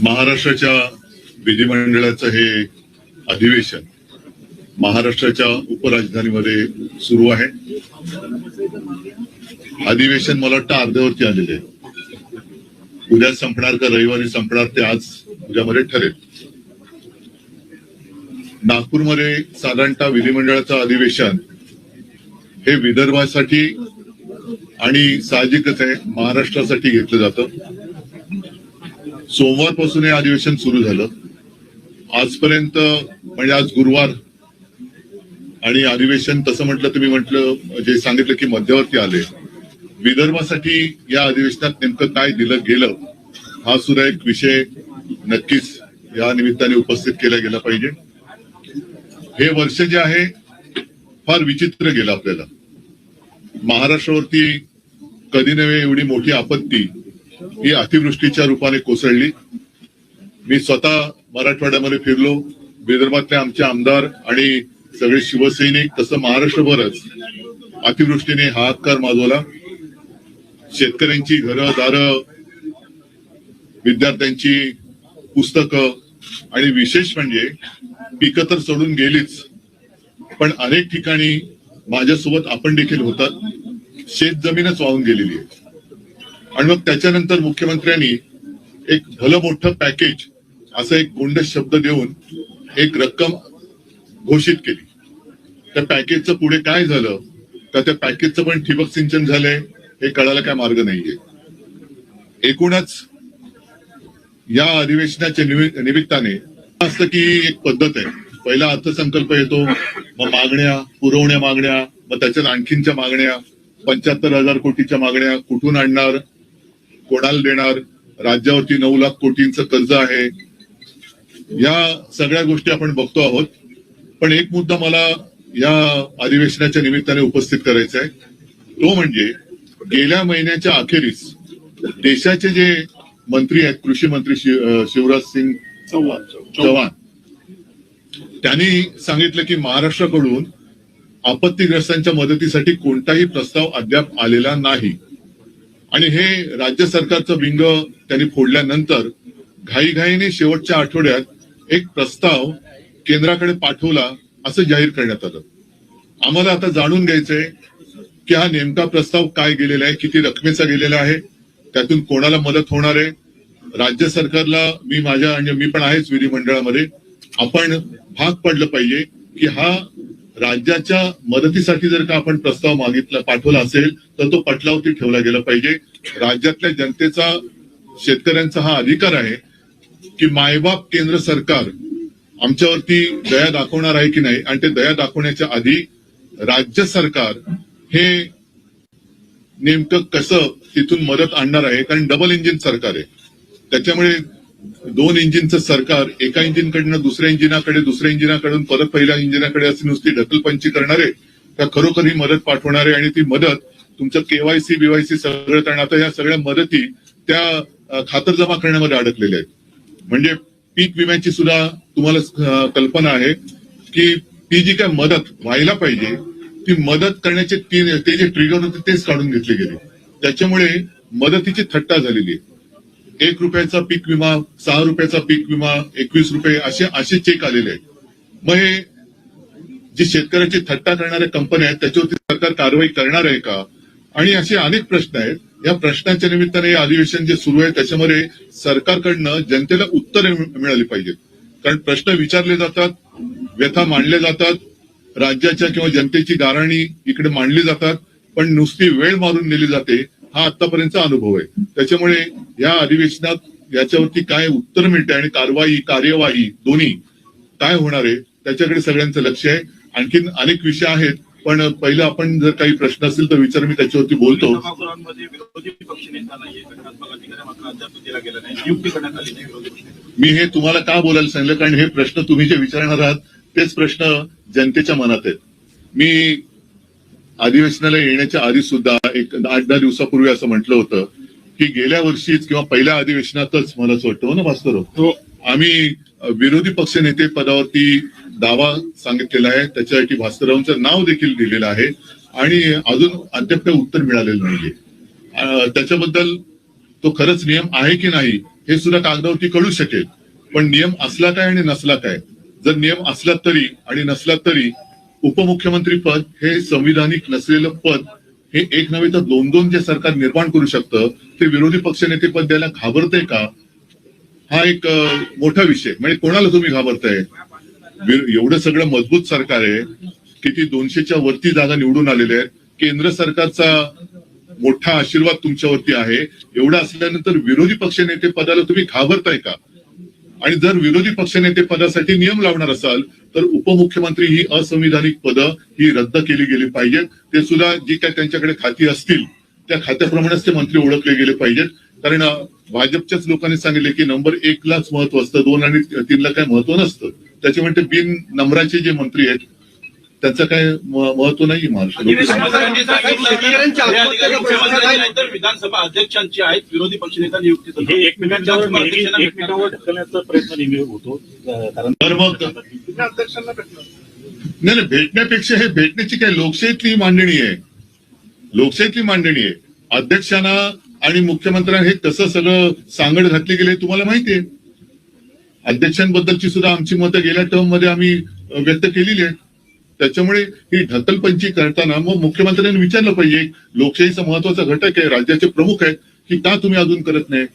महाराष्ट्राच्या विधिमंडळाचं हे अधिवेशन महाराष्ट्राच्या उपराजधानीमध्ये सुरू आहे. अधिवेशन मला वाटतं अर्ध्यावरती आलेले आहे. उद्या संपणार का रविवारी संपणार ते आज उद्यामध्ये ठरेल. नागपूरमध्ये साधारणतः विधिमंडळाचं अधिवेशन हे विदर्भासाठी आणि साहजिकच आहे महाराष्ट्रासाठी घेतलं जातं. सोमवारपासून हे अधिवेशन सुरू झालं. आजपर्यंत म्हणजे आज गुरुवार आणि अधिवेशन तसं म्हटलं तुम्ही म्हटलं जे सांगितलं की मध्यवर्ती आले. विदर्भासाठी या अधिवेशनात नेमकं काय दिलं गेलं हा सुद्धा एक विषय नक्कीच या निमित्ताने उपस्थित केला गेला पाहिजे. हे वर्ष जे आहे फार विचित्र गेलं आपल्याला. महाराष्ट्रावरती कधी नव्हे एवढी मोठी आपत्ती ही अतिवृष्टीच्या रूपाने कोसळली. मी स्वतः मराठवाड्यामध्ये फिरलो. विदर्भातले आमचे आमदार आणि सगळे शिवसैनिक तसं महाराष्ट्रभरच अतिवृष्टीने हाहाकार माजवला. शेतकऱ्यांची घरं दारं, विद्यार्थ्यांची पुस्तकं आणि विशेष म्हणजे पिकं तर सोडून गेलीच, पण अनेक ठिकाणी माझ्यासोबत आपण देखील होतात. शेत जमीनच वाहून गेलेली आहे. आणि मग त्याच्यानंतर मुख्यमंत्र्यांनी एक भलं मोठं पॅकेज असं एक गोंड शब्द देऊन एक रक्कम घोषित केली. त्या पॅकेजचं पुढे काय झालं तर त्या पॅकेजचं पण ठिबक सिंचन झालंय हे कळायला काय मार्ग नाहीये. एकूणच या अधिवेशनाच्या निमित्ताने असतं की एक पद्धत आहे. पहिला अर्थसंकल्प येतो, मग मागण्या, पुरवण्या मागण्या, मग त्याच्यात आणखीनच्या मागण्या, 75,000 कोटीच्या मागण्या कुठून आणणार, कोणाला देणार, राज्यावरती 9 लाख कोटींचं कर्ज आहे. या सगळ्या गोष्टी आपण बघतो आहोत. पण एक मुद्दा मला या अधिवेशनाच्या निमित्ताने उपस्थित करायचा आहे. तो म्हणजे गेल्या महिन्याच्या अखेरीस देशाचे जे मंत्री आहेत, कृषी मंत्री शिवराज सिंग चौहान, त्यांनी सांगितलं की महाराष्ट्राकडून आपत्तीग्रस्तांच्या मदतीसाठी कोणताही प्रस्ताव अद्याप आलेला नाही. आणि हे राज्य सरकारचं बिंग त्यांनी फोडल्यानंतर घाईघाईने शेवटच्या आठवड्यात एक प्रस्ताव केंद्राकडे पाठवला असं जाहीर करण्यात आलं. आम्हाला आता जाणून घ्यायचंय की हा नेमका प्रस्ताव काय गेलेला आहे, किती रकमेचा गेलेला आहे, त्यातून कोणाला मदत होणार आहे. राज्य सरकारला मी पण आहेच विधिमंडळामध्ये, आपण भाग पडलं पाहिजे की हा राज्याच्या मदतीसाठी जर का आपण प्रस्ताव पाठवला असेल तर तो पटलावरती ठेवला गेला पाहिजे. राज्यातल्या जनतेचा, शेतकऱ्यांचा हा अधिकार आहे की मायबाप केंद्र सरकार आमच्यावरती दया दाखवणार आहे की नाही, आणि ते दया दाखवण्याच्या आधी राज्य सरकार हे नेमकं कसं तिथून मदत आणणार आहे. कारण डबल इंजिन सरकार आहे, त्याच्यामुळे 2 इंजिनचं सरकार एका इंजिनकडनं दुसऱ्या इंजिनाकडे, दुसऱ्या इंजिनाकडून परत पहिल्या इंजिनाकडे अशी नुसती ढकलपंची करणारे का खरोखर ही मदत पाठवणारे. आणि ती मदत तुमचं केवायसी बीवायसी सगळं करणं, आता या सगळ्या मदती त्या खातरजमा करण्यामध्ये अडकलेल्या आहेत. म्हणजे पीक विम्याची सुद्धा तुम्हाला कल्पना आहे की ती जी काय मदत व्हायला पाहिजे ती मदत करण्याचे ते जे ट्रिगर होते तेच काढून घेतले गेले. त्याच्यामुळे मदतीची थट्टा झालेली आहे. 1 रुपयाचा पीक विमा, 6 रुपयाचा पीक विमा, 21 रुपये असे चेक आलेले आहेत. मग हे जी शेतकऱ्याची थट्टा करणाऱ्या कंपन्या आहेत त्याच्यावरती सरकार कारवाई करणार आहे का, आणि असे अनेक प्रश्न आहेत. या प्रश्नांच्या निमित्ताने हे अधिवेशन जे सुरू आहे त्याच्यामध्ये सरकारकडनं जनतेला उत्तरे मिळाली पाहिजेत. कारण प्रश्न विचारले जातात, व्यथा मांडल्या जातात, राज्याच्या किंवा जनतेची गाऱ्हाणी इकडे मांडली जातात, पण नुसती वेळ मारून नेली जाते. हा आतापर्यंतचा अनुभव आहे. त्याच्यामुळे या अधिवेशनात याच्यावरती काय उत्तर मिळते आणि कार्यवाही दोन्ही काय होणार आहे त्याच्याकडे सगळ्यांचं लक्ष आहे. आणखीन अनेक विषय आहेत, पण पहिलं आपण जर काही प्रश्न असतील तर विचार, मी त्याच्यावरती बोलतो. मी हे तुम्हाला का बोलायला सांगितलं कारण हे प्रश्न तुम्ही जे विचारणार आहात तेच प्रश्न जनतेच्या मनात आहेत. मी अधिवेशनाला येण्याच्या आधी सुद्धा एक 8-10 दिवसापूर्वी असं म्हटलं होतं की गेल्या वर्षीच किंवा पहिल्या अधिवेशनातच मला असं वाटतं हो ना भास्करराव, आम्ही विरोधी पक्ष नेते पदावरती दावा सांगितलेला आहे. त्याच्यासाठी भास्कररावांचं नाव देखील दिलेलं आहे आणि अजून अद्याप उत्तर मिळालेलं नाहीये. त्याच्याबद्दल तो खरंच नियम आहे की नाही हे सुद्धा कागदावरती कळू शकेल. पण नियम असला काय आणि नसला काय, जर नियम असला तरी आणि नसला तरी उपमुख्यमंत्री पद हे संविधानिक नसलेलं पद हे एक नव्हे तर दोन दोन जे सरकार निर्माण करू शकतं ते विरोधी पक्षनेते पद द्यायला घाबरतंय का, हा एक मोठा विषय. म्हणजे कोणाला तुम्ही घाबरताय? एवढं सगळं मजबूत सरकार आहे, किती 200च्या वरती जागा निवडून आलेल्या आहेत, केंद्र सरकारचा मोठा आशीर्वाद तुमच्यावरती आहे. एवढं असल्यानंतर विरोधी पक्षनेते पदाला तुम्ही घाबरताय का? आणि जर विरोधी पक्षनेते पदासाठी नियम लावणार असाल तर उपमुख्यमंत्री ही असंविधानिक पदं ही रद्द केली गेली पाहिजेत. ते सुद्धा जी काय त्यांच्याकडे खाती असतील त्या खात्याप्रमाणेच ते मंत्री ओळखले गेले पाहिजेत. कारण भाजपच्याच लोकांनी सांगितले की नंबर 1 लाच महत्व असतं, 2 आणि 3 ला काही महत्व नसतं. त्याच्यामुळे ते बिन नंबराचे जे मंत्री आहेत त्याचं काय महत्व नाही महाराष्ट्र. विधानसभा अध्यक्षांची आहेत, विरोधी पक्षनेता नियुक्ती एकमेकांवर ढकलण्याचा प्रयत्न नेहमी होतो. तर मग नाही भेटण्यापेक्षा हे भेटण्याची काय लोकशाहीतली मांडणी आहे, लोकशाहीतली मांडणी आहे. अध्यक्षांना आणि मुख्यमंत्र्यांना हे कसं सगळं सांगड घातली गेले तुम्हाला माहितीये. अध्यक्षांबद्दलची सुद्धा आमची मतं गेल्या टर्म मध्ये आम्ही व्यक्त केलेली आहेत. त्याच्यामुळे ही ढकलपंची करताना मग मुख्यमंत्र्यांनी विचारलं पाहिजे, लोकशाहीचा महत्वाचा घटक आहे, राज्याचे प्रमुख आहेत, की का तुम्ही अजून करत नाही?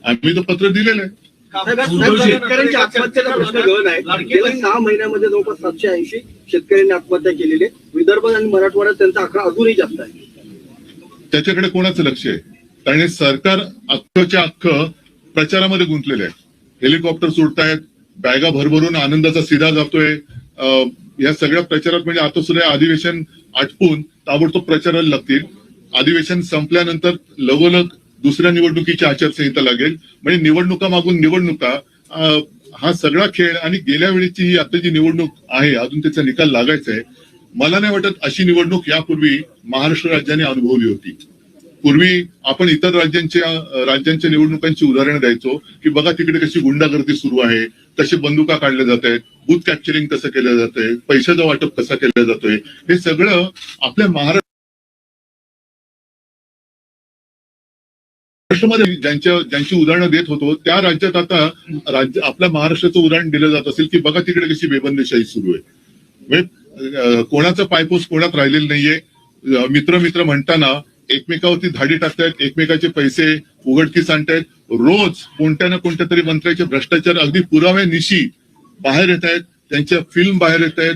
आम्ही तर पत्र दिलेलं आहे. शेतकऱ्यांच्या आत्महत्येचा प्रश्न गहन आहे. गेल्या 6 महिन्यामध्ये जवळपास 780 शेतकऱ्यांनी आत्महत्या केलेली आहे. विदर्भ आणि मराठवाड्यात त्यांचा आकडा अजूनही जास्त आहे. त्याच्याकडे कोणाचं लक्ष आहे? कारण सरकार अख्खच्या अख्ख प्रचारामध्ये गुंतलेलं आहे. हेलिकॉप्टर सुटतायत, बॅगा भरभरून आनंदाचा सीधा जातोय. या सगळ्या प्रचारात म्हणजे आता सुद्धा अधिवेशन आटपून ताबडतोब प्रचाराला लागतील. अधिवेशन संपल्यानंतर लगोलग दुसऱ्या निवडणुकीची आचारसंहिता लागेल. म्हणजे निवडणुका मागून निवडणुका हा सगळा खेळ. आणि गेल्या वेळेची ही आता जी निवडणूक आहे अजून त्याचा निकाल लागायचा आहे. मला नाही वाटत अशी निवडणूक यापूर्वी महाराष्ट्र राज्याने अनुभवली होती. पूर्वी आपण इतर राज्यांच्या निवडणुकांची उदाहरणं द्यायचो की बघा तिकडे कशी गुंडागर्दी सुरू आहे, कसे बंदुका काढल्या जात आहेत, बूथ कॅप्चरिंग कसं केलं जातंय, पैशाचं वाटप कसं केलं जातोय. हे सगळं आपल्या महाराष्ट्रामध्ये ज्यांची उदाहरणं देत होतो त्या राज्यात आता आपल्या महाराष्ट्राचं उदाहरण दिलं जात असेल की बघा तिकडे कशी बेबंदीशाही सुरू आहे. म्हणजे कोणाचं पायपोस कोणात राहिलेलं नाहीये. मित्र म्हणताना एकमेकावरती धाडी टाकतायत, एकमेकाचे पैसे उघडकीस आणतायत. रोज कोणत्या ना कोणत्या तरी मंत्र्याचे भ्रष्टाचार अगदी पुराव्यानिशी बाहेर येत आहेत, त्यांच्या फिल्म बाहेर येत आहेत,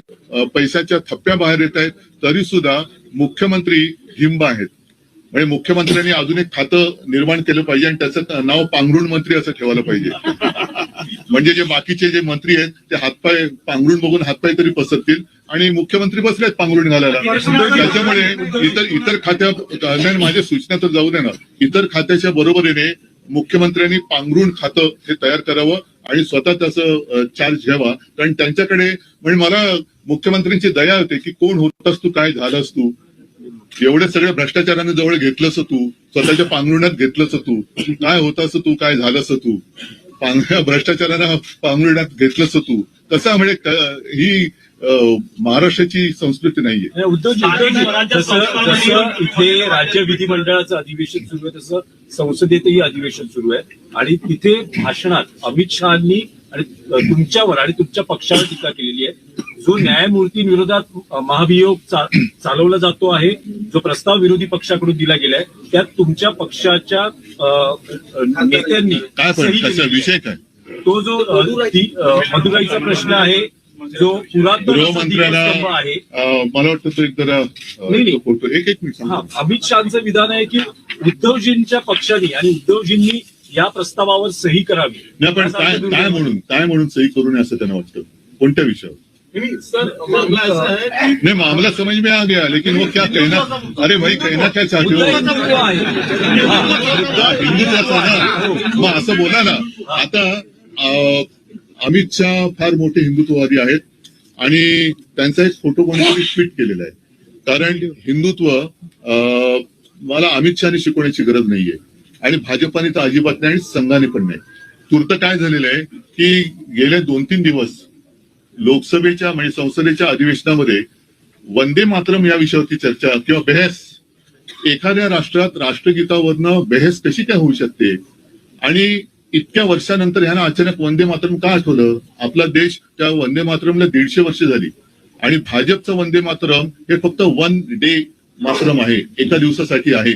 पैशाच्या थप्प्या बाहेर येत आहेत. तरी सुद्धा मुख्यमंत्री हिंब आहेत. म्हणजे मुख्यमंत्र्यांनी अजून एक खातं निर्माण केलं पाहिजे आणि त्याचं नाव पांघरुण मंत्री असं ठेवायला पाहिजे. म्हणजे जे बाकीचे जे मंत्री आहेत ते हातपाय पांघरुण बघून हातपाय तरी पसरतील आणि मुख्यमंत्री बसलेत पांघरुण घालायला. त्याच्यामुळे इतर खात्या माझ्या सूचना तर जाऊ दे ना, इतर खात्याच्या बरोबरीने मुख्यमंत्र्यांनी पांघरुण खातं हे तयार करावं आणि स्वतः त्याचं चार्ज घ्यावा. कारण त्यांच्याकडे म्हणजे मला मुख्यमंत्र्यांची दया होते की कोण होतास तू, काय झालास तू, एवढ्या सगळ्या भ्रष्टाचाराने जवळ घेतलंस तू, स्वतःच्या पांघरुणात घेतलंस तू, काय होतास तू, काय झालंस तू, भ्रष्टाचारानं पांघरुणात घेतलंस तू. कसं म्हणजे ही महाराष्ट्राची संस्कृती नाहीये. जसं इथे राज्य विधिमंडळाचं अधिवेशन सुरू आहे तसं संसदेतही अधिवेशन सुरू आहे आणि तिथे भाषणात अमित शहानी आणि तुमच्यावर आणि तुमच्या पक्षावर टीका केलेली आहे. जो न्यायमूर्तींविरोधात महाभियोग चालवला जातो आहे, जो प्रस्ताव विरोधी पक्षाकडून दिला गेलाय त्यात तुमच्या पक्षाच्या नेत्यांनी काय विषय काय, तो जो मदुराईचा प्रश्न आहे, जो गृहमंत्र्यांना आहे, मला वाटतं तो एक जरा एक मिनिट. अमित शहाचं विधान आहे की उद्धवजींच्या पक्षाने आणि उद्धवजींनी या प्रस्तावावर सही करावी. नाही पण काय म्हणून सही करू नये असं त्यांना वाटतं? कोणत्या विषयावर? नहीं मामला समझ में आ गया, लेकिन वो क्या कहना, अरे भाई कहना क्या चाहते हो? हिंदुत्वाचा ना मग असं बोला ना. आता अमित शाह फार मोठे हिंदुत्ववादी आहेत आणि त्यांचा एक फोटो कोणीतरी ट्विट केलेला आहे. कारण हिंदुत्व मला अमित शहाने शिकवण्याची गरज नाहीये आणि भाजपाने तर अजिबात नाही आणि संघाने पण नाही. तूर्त काय झालेलं आहे की गेले 2-3 दिवस लोकसभेच्या म्हणजे संसदेच्या अधिवेशनामध्ये वंदे मातरम या विषयावरती चर्चा किंवा बहस, एखाद्या राष्ट्रात राष्ट्रगीतावरनं बहस कशी काय होऊ शकते आणि इतक्या वर्षानंतर ह्यांना अचानक वंदे मातरम का आठवलं? आपला देश त्या वंदे मातरमला 150 वर्ष झाली आणि भाजपचं वंदे मातरम हे फक्त वन डे मातरम आहे, एका दिवसासाठी आहे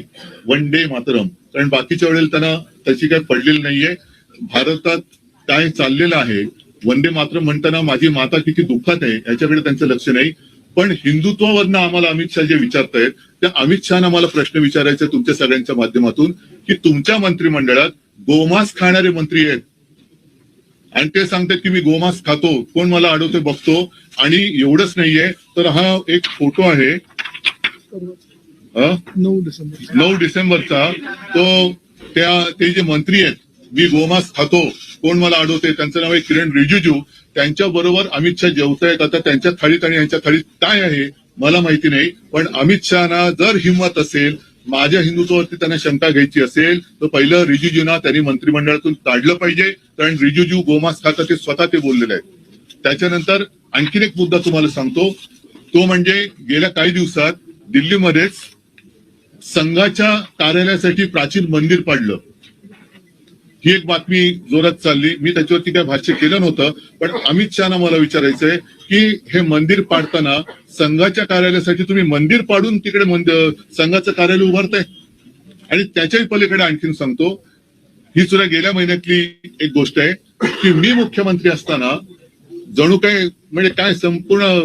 वन डे मातरम. कारण बाकीच्या वेळेला त्यांना त्याची काही पडलेली नाहीये. भारतात काय चाललेलं आहे, वंदे मातरम म्हणताना माझी माता किती दुःखात आहे याच्याकडे त्यांचं लक्ष नाही. पण हिंदुत्वावरनं आम्हाला अमित शहा जे विचारतायत त्या अमित शहाना मला प्रश्न विचारायचा तुमच्या सगळ्यांच्या माध्यमातून की तुमच्या मंत्रिमंडळात गोमांस खाणारे मंत्री आहेत आणि ते सांगतात की मी गोमांस खातो, कोण मला अडवते बघतो. आणि एवढंच नाहीये तर हा एक फोटो आहे 9 डिसेंबरचा, तो ते जे मंत्री आहेत मी गोमांस खातो कोण मला अडवते, त्यांचं नाव आहे किरण रिजिजू. त्यांच्या बरोबर अमित शहा जेवतायत. आता त्यांच्या थाळीत आणि यांच्या थाळीत काय आहे मला माहिती नाही. पण अमित शहाना जर हिंमत असेल, माझ्या हिंदुत्वावरती त्यांना शंका घ्यायची असेल तर पहिलं रिजिजूना त्यांनी मंत्रिमंडळातून काढलं पाहिजे. कारण रिजिजू गोमांस खातात ते स्वतः ते बोललेले आहेत. त्याच्यानंतर आणखीन एक मुद्दा तुम्हाला सांगतो, तो म्हणजे गेल्या काही दिवसात दिल्लीमध्येच संघाच्या कार्यालयासाठी प्राचीन मंदिर पाडलं. ही एक बातमी जोरात चालली. मी त्याच्यावरती काही भाष्य केलं नव्हतं, पण अमित शहाना मला विचारायचंय की हे मंदिर पाडताना संघाच्या कार्यालयासाठी तुम्ही मंदिर पाडून तिकडे संघाचं कार्यालय उभारताय. आणि त्याच्याही पलीकडे आणखीन सांगतो, ही सुद्धा गेल्या महिन्यातली एक गोष्ट आहे की मी मुख्यमंत्री असताना जणू काय म्हणजे काय संपूर्ण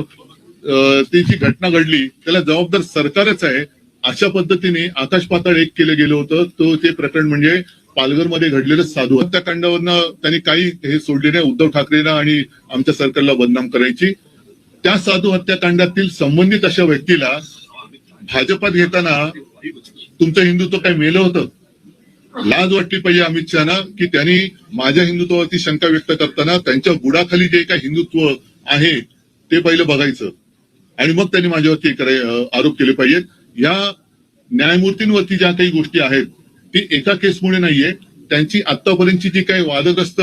ती जी घटना घडली त्याला जबाबदार सरकारच आहे अशा पद्धतीने आकाश पाताळ एक केलं गेलं होतं. तो ते प्रकरण म्हणजे पालघरमध्ये घडलेलं साधू हत्याकांडावरनं त्यांनी काही हे सोडले नाही उद्धव ठाकरेंना आणि आमच्या सरकारला बदनाम करायची. त्या साधू हत्याकांडातील संबंधित अशा व्यक्तीला भाजपात घेताना तुमचं हिंदुत्व काय मेलं होतं? लाज वाटली पाहिजे अमित शहाना की त्यांनी माझ्या हिंदुत्वावरती शंका व्यक्त करताना त्यांच्या बुडाखाली जे काही हिंदुत्व आहे ते पहिलं बघायचं आणि मग त्यांनी माझ्यावरती आरोप केले पाहिजेत. या न्यायमूर्तींवरती ज्या काही गोष्टी आहेत ती एका केसमुळे नाहीये. त्यांची आतापर्यंतची जी काही वादग्रस्त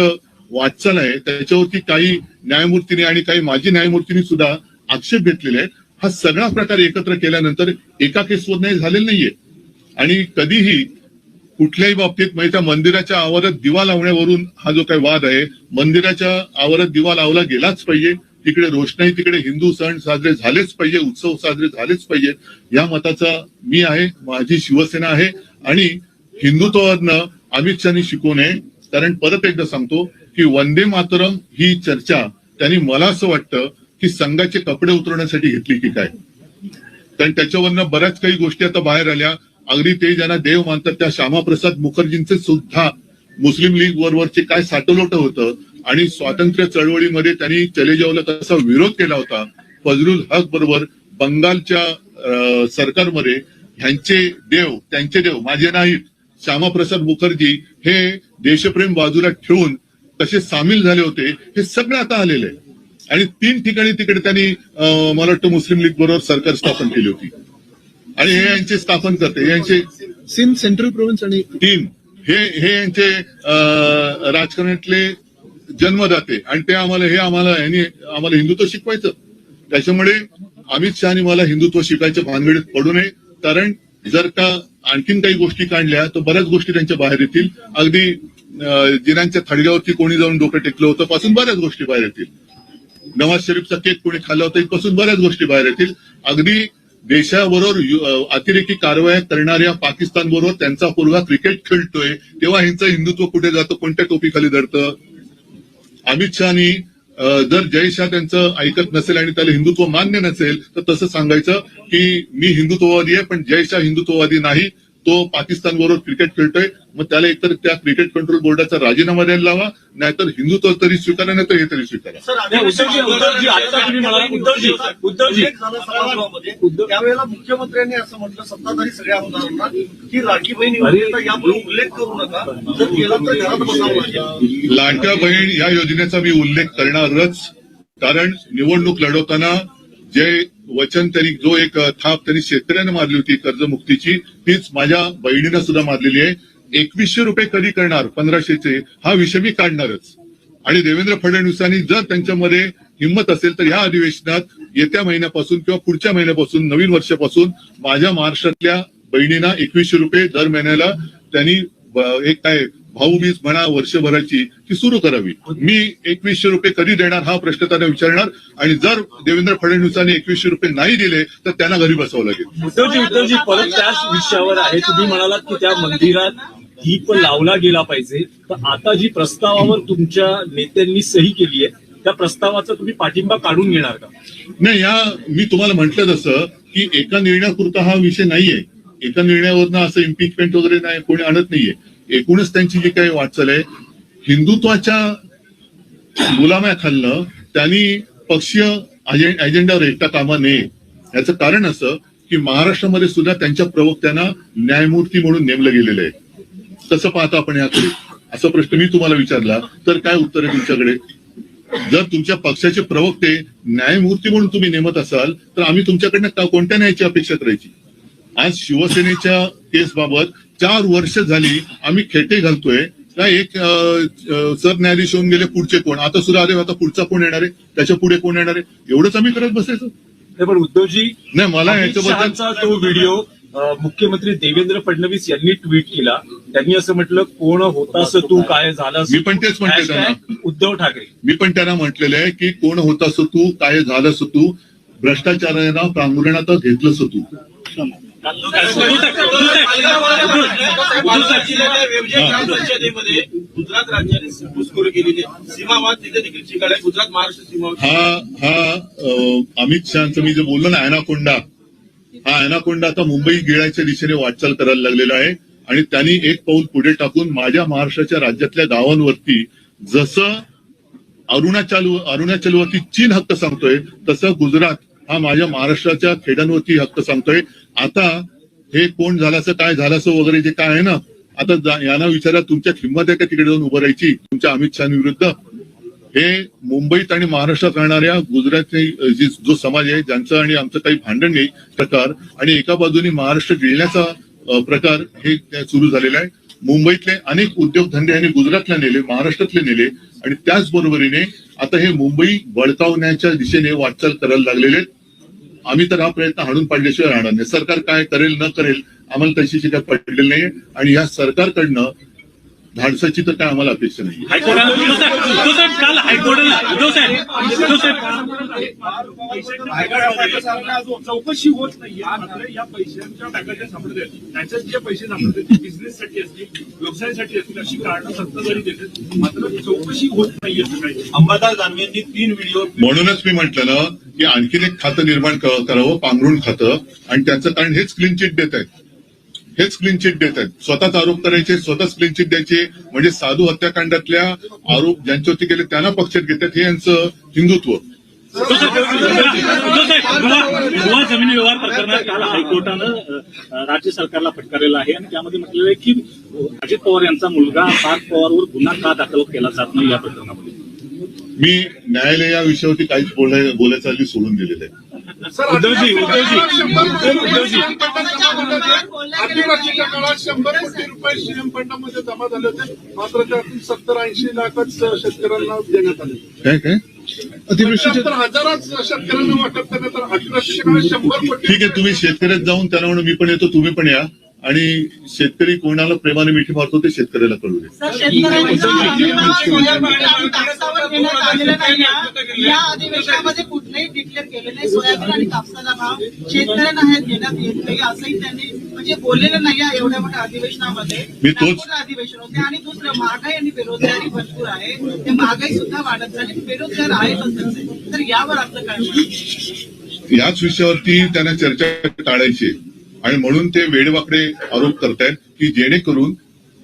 वाटचाल आहे त्याच्यावरती काही न्यायमूर्तीने आणि काही माजी न्यायमूर्तींनी सुद्धा आक्षेप घेतलेले आहेत. हा सगळा प्रकार एकत्र केल्यानंतर एका केसवर नाही झालेलं नाहीये. आणि कधीही कुठल्याही बाबतीत म्हणजे त्या मंदिराच्या आवारात दिवा लावण्यावरून हा जो काही वाद आहे, मंदिराच्या आवारात दिवा लावला गेलाच पाहिजे, तिकडे रोषणाई, तिकडे हिंदू सण साजरे झालेच पाहिजे, उत्सव साजरे झालेच पाहिजेत, या मताचा मी आहे, माझी शिवसेना आहे. आणि हिंदुत्वावरनं अमित शहानी शिकू नये. कारण परत एकदा सांगतो की वंदे मातरम ही चर्चा त्यांनी मला असं वाटतं की संघाचे कपडे उतरवण्यासाठी घेतली की काय. कारण त्याच्यावरनं बऱ्याच काही गोष्टी आता बाहेर आल्या. अगदी ते ज्यांना देव मानतात त्या श्यामाप्रसाद मुखर्जींचे सुद्धा मुस्लिम लीग बरोबरचे काय साटलोट होतं आणि स्वातंत्र्य चळवळीमध्ये त्यांनी चले जावला कसा विरोध केला होता. फजलुल हक बरोबर बंगालच्या सरकारमध्ये ह्यांचे देव, त्यांचे देव माझे नाहीत, श्यामाप्रसाद मुखर्जी हे देशप्रेम बाजूला ठेवून कसे सामील झाले होते हे सगळं आता आलेलं आहे. आणि 3 ठिकाणी तिकडे त्यांनी मला वाटतं मुस्लिम लीग बरोबर सरकार स्थापन केली होती. आणि हे यांचे स्थापन करते यांचे सिंध सेंट्रल प्रोव्हिन्स आणि 3 हे यांचे राजकारणातले जन्मदाते आणि ते आम्हाला हिंदुत्व शिकवायचं. त्याच्यामुळे अमित शहानी मला हिंदुत्व शिकायच्या भानगडीत पडू नये. कारण जर का आणखीन काही गोष्टी काढल्या तर बऱ्याच गोष्टी त्यांच्या बाहेर येतील. अगदी जिनांच्या थडग्यावरती कोणी जाऊन डोकं टेकलं होतं पासून बऱ्याच गोष्टी बाहेर येतील. नवाज शरीफचा केक कोणी खाल्ला होता इथपासून बऱ्याच गोष्टी बाहेर येतील. अगदी देशाबरोबर अतिरेकी कारवाया करणाऱ्या पाकिस्तान बरोबर त्यांचा पोरगा क्रिकेट खेळतोय तेव्हा ह्यांचं हिंदुत्व कुठे जातं, कोणत्या टोपीखाली धरतं. अमित शहानी जर जय शाह त्यांचं ऐकत नसेल आणि त्याला हिंदुत्व मान्य नसेल तर तसं सांगायचं की मी हिंदुत्ववादी आहे पण जय शाह हिंदुत्ववादी नाही, तो पाकिस्तान बरोबर क्रिकेट खेळतोय. मग त्याला एकतर त्या क्रिकेट कंट्रोल बोर्डाचा राजीनामा द्यायला लावा, नाहीतर हिंदुत्व तरी स्वीकारा नाही तर हे तरी स्वीकारा. त्यावेळेला मुख्यमंत्र्यांनी असं म्हटलं सत्ताधारी सगळ्या आमदारांना की लाडकी बहीण योजनेचा यापुढे उल्लेख करू नका, जर केला तर घरात बसावं लागेल. लाडक्या बहीण या योजनेचा मी उल्लेख करणारच. कारण निवडणूक लढवताना जे वचन त्यांनी जो एक थाप त्यांनी शेतकऱ्यांना मारली होती कर्जमुक्तीची तीच माझ्या बहिणीनं सुद्धा मारलेली आहे. 2100 रुपये कधी करणार 1500चे हा विषय मी काढणारच. आणि देवेंद्र फडणवीसांनी जर त्यांच्यामध्ये हिंमत असेल तर ह्या अधिवेशनात येत्या महिन्यापासून किंवा पुढच्या महिन्यापासून नवीन वर्षापासून माझ्या महाराष्ट्रातल्या बहिणींना 2100 रुपये दर महिन्याला त्यांनी एक काय भाऊबीज म्हणा वर्षभराची ती सुरू करावी. मी 2100 रुपये कधी देणार हा प्रश्न त्यांना विचारणार आणि जर देवेंद्र फडणवीसांनी 2100 रुपये नाही दिले तर त्यांना घरी बसावं लागेल. उद्धवजी परत त्याच विषयावर आहे. तुम्ही म्हणालात की त्या मंदिरात दीप लावला गेला पाहिजे, तर आता जी प्रस्तावावर तुमच्या नेत्यांनी सही केली आहे त्या प्रस्तावाचा तुम्ही पाठिंबा काढून घेणार का? नाही, मी तुम्हाला म्हटलं तसं की एका निर्णयापुरता हा विषय नाहीये. एका निर्णयावरनं असं इम्पिचमेंट वगैरे नाही कोणी आणत नाहीये. एकूणच त्यांची जी काही वाटचाल आहे हिंदुत्वाच्या गुलाम्याखालनं त्यांनी पक्षीय अजेंडावर एकटा कामा नये. याचं कारण असं की महाराष्ट्रामध्ये सुद्धा त्यांच्या प्रवक्त्यांना न्यायमूर्ती म्हणून नेमलं गेलेलं आहे. कसं पाहता आपण याकडे? असा प्रश्न मी तुम्हाला विचारला तर काय उत्तर आहे तुमच्याकडे? जर तुमच्या पक्षाचे प्रवक्ते न्यायमूर्ती म्हणून तुम्ही नेमत असाल तर आम्ही तुमच्याकडनं कोणत्या न्यायाची अपेक्षा करायची? आज शिवसेनेच्या केसबाबत 4 वर्ष झाली आम्ही खेटे घालतोय. काय एक सरन्यायाधीश होऊन गेले, पुढचे कोण? आता सुद्धा अरे आता पुढचा कोण येणार आहे, त्याच्या पुढे कोण येणार आहे, एवढंच आम्ही करत बसायचं? नाही, पण उद्धवजी नाही, मला अमित याच्याबद्दल शहाचा तो व्हिडिओ मुख्यमंत्री देवेंद्र फडणवीस यांनी ट्विट केला. त्यांनी असं म्हटलं, कोण होतास तू, काय झालास? मी पण तेच म्हणते त्यांना. उद्धव ठाकरे. मी पण त्यांना म्हटलेलं आहे की कोण होतास तू, काय झालंस तू, भ्रष्टाचारांना प्रांगणात घेतलंस तू. परिषदेमध्ये गुजरात राज्याने घुसखोरी केलेली सीमावाद तिथे देखील शिकायला गुजरात महाराष्ट्र सीमावाद हा अमित शहाचं मी जे बोललो ना अॅनाकोंडा, हा अॅनाकोंडा आता मुंबई गिळायच्या दिशेने वाटचाल करायला लागलेला आहे आणि त्यांनी एक पाऊल पुढे टाकून माझ्या महाराष्ट्राच्या राज्यातल्या गावांवरती जसं अरुणाचलवरती चीन हक्क सांगतोय तसं गुजरात हा माझ्या महाराष्ट्राच्या खेड्यांवरती हक्क सांगतोय. आता हे कोण झालाचं काय झालाचं वगैरे जे काय आहे ना, आता यांना विचारा तुमच्या किंमत आहे का तिकडे जाऊन उभं राहायची तुमच्या अमित शहाविरुद्ध? हे मुंबईत आणि महाराष्ट्रात राहणाऱ्या गुजरातचे जो समाज आहे ज्यांचं आणि आमचं काही भांडण नाही प्रकार आणि एका बाजूने महाराष्ट्र गिळण्याचा प्रकार हे सुरू झालेला आहे. मुंबईतले अनेक उद्योगधंदे यांनी गुजरातला नेले, महाराष्ट्रातले नेले आणि त्याचबरोबरीने आता हे मुंबई बळकावण्याच्या दिशेने वाटचाल करायला लागलेले आहेत. आम्ही तर हा प्रयत्न हाणून पाडल्याशिवाय राहणार नाही. सरकार काय करेल न करेल आम्हाला तशी काय पडलेली नाहीये आणि या सरकारकडनं धाडसाची तर काय आम्हाला अपेक्षा नाही. चौकशी होत नाहीये. या पैशांच्या बॅगाच्या सापडत आहेत, त्याच्यात जे पैसे सापडत आहेत ते बिझनेससाठी असतील, व्यवसायासाठी असतील अशी कारणं सत्ताधारी देतात. मात्र चौकशी होत नाहीये. सगळ्याची अंबादास दानवेंनी 3 व्हिडिओ म्हणूनच मी म्हटलं ना की आणखीन एक खातं निर्माण करावं, पांघरुण खातं, आणि त्याचं कारण हेच क्लीन चिट देत आहेत. हेच क्लीन चिट देत आहेत. स्वतःच आरोप करायचे, स्वतःच क्लीन चिट द्यायचे, म्हणजे साधू हत्याकांडातल्या आरोप ज्यांच्यावरती केले त्यांना पक्षात घेतात. हे यांचं हिंदुत्व. गोवा जमीन व्यवहार प्रकरणात काल हायकोर्टानं राज्य सरकारला फटकारलेलं आहे आणि त्यामध्ये म्हटलेलं आहे की अजित पवार यांचा मुलगा पार्थ पवारवर गुन्हा का दाखल केला जात नाही या प्रकरणामध्ये. मी न्यायालय या विषयावरती काहीच बोलायचं हल्ली सोडून दिलेलं आहे. उद्धवजी आदिवासीच्या काळात 100 कोटी रुपये सीएम फंडामध्ये जमा झाले होते, मात्र त्यातून 70-80 लाखच शेतकऱ्यांना देण्यात आले. काय अतिवृष्टीच्या हजाराच शेतकऱ्यांना वाटप करण्यात आलं. आदिवासीच्या काळात 100 कोटी. ठीक आहे, तुम्ही शेतकऱ्यात जाऊन त्यांना म्हणून मी पण येतो, तुम्ही पण या, आणि शेतकरी कोणाला प्रेमाने मिठी मारतो ते शेतकऱ्याला कळू दे. या अधिवेशनामध्ये कुठलंही डिक्लेअर केलं नाही. सोयाबीन आणि कापसाला भाव शेतकऱ्यांना हे देण्यात येत नाही असंही त्यांनी म्हणजे बोललेलं नाही. या एवढ्या मोठ्या अधिवेशनामध्ये मी तोच अधिवेशन होते. आणि दुसरं महागाई आणि बेरोजगारी भरपूर आहे. ते महागाई सुद्धा वाढत झाली, बेरोजगार आहेतच. तर यावर आपलं काय? याच विषयावरती त्यांना चर्चा टाळायची आणि म्हणून ते वेडेवाकडे आरोप करतायत की जेणेकरून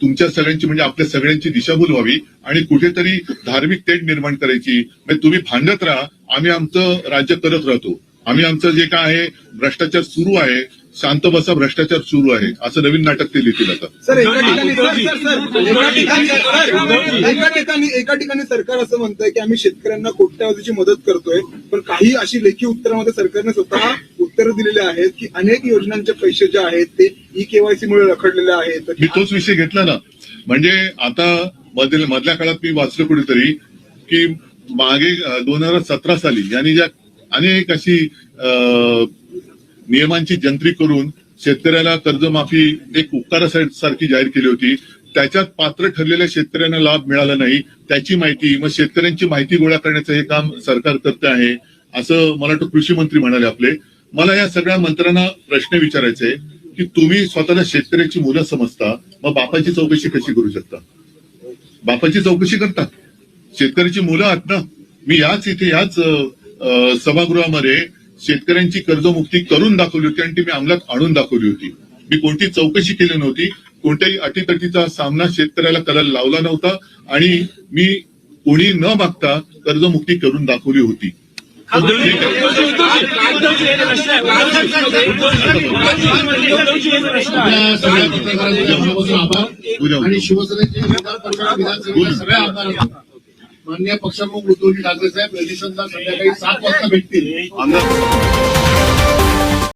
तुमच्या सगळ्यांची म्हणजे आपल्या सगळ्यांची दिशाभूल व्हावी आणि कुठेतरी धार्मिक तेढ निर्माण करायची. म्हणजे तुम्ही भांडत राहा, आम्ही आमचं राज्य करत राहतो. आम्ही आमचं जे काय आहे भ्रष्टाचार सुरू आहे, शांत बसा भ्रष्टाचार सुरू आहे, असं नवीन नाटक ते लिहितील आता. एका ठिकाणी सरकार असं म्हणतंय की आम्ही शेतकऱ्यांना कोट्यावधीची मदत करतोय, पण काही अशी लेखी उत्तरामध्ये सरकारने स्वतः उत्तर दिलेले आहेत की अनेक योजनांचे पैसे जे आहेत ते ई-केवायसी मुळे रखडलेले आहेत. मी तोच विषय घेतला ना. म्हणजे आता मधल्या काळात मी वाचलं कुठेतरी की मागे 2017 साली यांनी ज्या अनेक अशी नियमांची जंत्री करून शेतकऱ्याला कर्जमाफी एक उपकारासारखी जाहीर केली होती. त्याच्यात पात्र ठरलेल्या शेतकऱ्यांना लाभ मिळाला नाही त्याची माहिती, मग शेतकऱ्यांची माहिती गोळा करण्याचं हे काम सरकार करते आहे असं मला वाटतं कृषी मंत्री म्हणाले आपले. मला या सगळ्या मंत्र्यांना प्रश्न विचारायचे की तुम्ही स्वतःला शेतकऱ्याची मुलं समजता, मग बापाची चौकशी कशी करू शकता? बापाची चौकशी करता, शेतकऱ्याची मुलं आहात ना. मी याच सभागृहामध्ये शेतकऱ्यांची कर्जमुक्ती करून दाखवली होती आणि ती मी अंमलात आणून दाखवली होती. मी कोणती चौकशी केली नव्हती, कोणत्याही अटीतटीचा सामना शेतकऱ्याला करायला लावला नव्हता आणि मी कोणी न मागता कर्जमुक्ती करून दाखवली होती. सगळ्या पत्रकारांच्या मनापासून आभार आणि शिवसेनेचे विधानसभेच्या सगळ्या आमदारांना माननीय पक्षप्रमुख उद्धवजी ठाकरे साहेब रविशंकर संध्याकाळी 7 वाजता भेटतील.